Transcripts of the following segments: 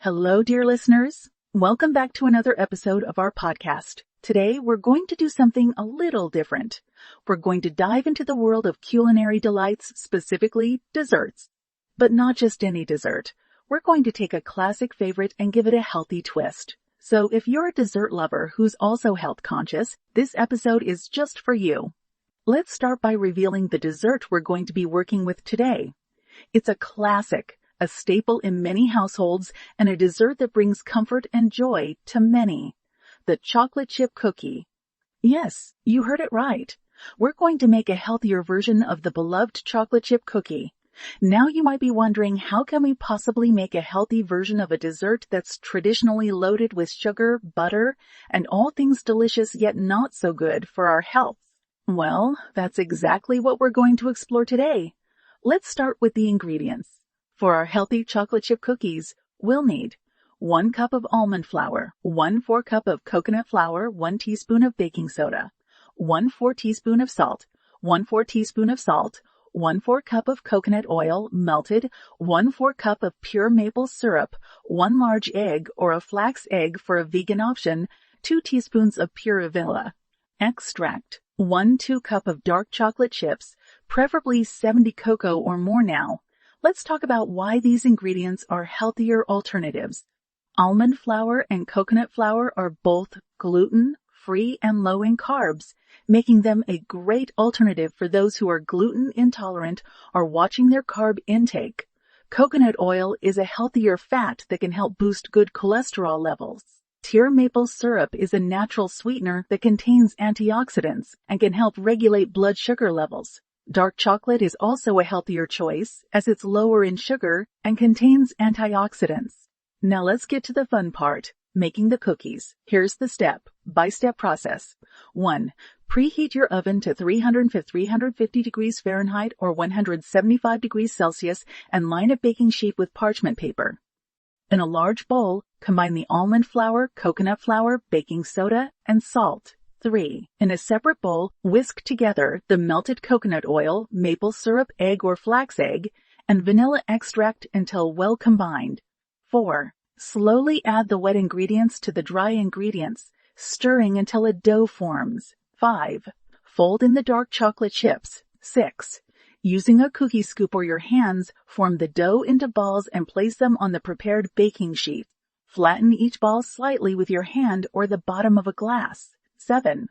Hello, dear listeners. Welcome back to another episode of our podcast. Today, we're going to do something a little different. We're going to dive into the world of culinary delights, specifically desserts. But not just any dessert. We're going to take a classic favorite and give it a healthy twist. So if you're a dessert lover who's also health conscious, this episode is just for you. Let's start by revealing the dessert we're going to be working with today. It's a classic, a staple in many households, and a dessert that brings comfort and joy to many. The chocolate chip cookie. Yes, you heard it right. We're going to make a healthier version of the beloved chocolate chip cookie. Now you might be wondering, how can we possibly make a healthy version of a dessert that's traditionally loaded with sugar, butter, and all things delicious yet not so good for our health? Well, that's exactly what we're going to explore today. Let's start with the ingredients. For our healthy chocolate chip cookies, we'll need 1 cup of almond flour, 1/4 cup of coconut flour, 1 teaspoon of baking soda, 1/4 teaspoon of salt, 1/4 teaspoon of salt, 1/4 cup of coconut oil, melted, 1/4 cup of pure maple syrup, 1 large egg or a flax egg for a vegan option, 2 teaspoons of pure vanilla. Extract, 1/2 cup of dark chocolate chips, preferably 70 cocoa or more now. Let's talk about why these ingredients are healthier alternatives. Almond flour and coconut flour are both gluten-free and low in carbs, making them a great alternative for those who are gluten intolerant or watching their carb intake. Coconut oil is a healthier fat that can help boost good cholesterol levels. Pure maple syrup is a natural sweetener that contains antioxidants and can help regulate blood sugar levels. Dark chocolate is also a healthier choice as it's lower in sugar and contains antioxidants. Now let's get to the fun part, making the cookies. Here's the step-by-step process. 1. Preheat your oven to 350 degrees Fahrenheit or 175 degrees Celsius and line a baking sheet with parchment paper. In a large bowl, combine the almond flour, coconut flour, baking soda, and salt. 3. In a separate bowl, whisk together the melted coconut oil, maple syrup, egg or flax egg, and vanilla extract until well combined. 4. Slowly add the wet ingredients to the dry ingredients, stirring until a dough forms. 5. Fold in the dark chocolate chips. 6. Using a cookie scoop or your hands, form the dough into balls and place them on the prepared baking sheet. Flatten each ball slightly with your hand or the bottom of a glass. 7.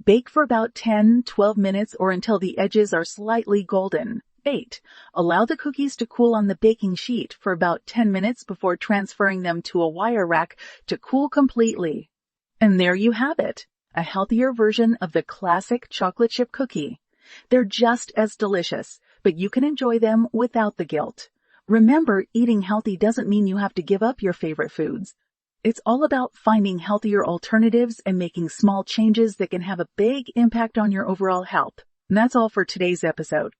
Bake for about 10-12 minutes or until the edges are slightly golden. 8. Allow the cookies to cool on the baking sheet for about 10 minutes before transferring them to a wire rack to cool completely. And there you have it, a healthier version of the classic chocolate chip cookie. They're just as delicious, but you can enjoy them without the guilt. Remember, eating healthy doesn't mean you have to give up your favorite foods. It's all about finding healthier alternatives and making small changes that can have a big impact on your overall health. And that's all for today's episode.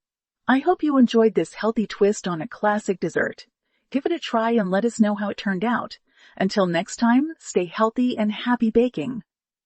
I hope you enjoyed this healthy twist on a classic dessert. Give it a try and let us know how it turned out. Until next time, stay healthy and happy baking.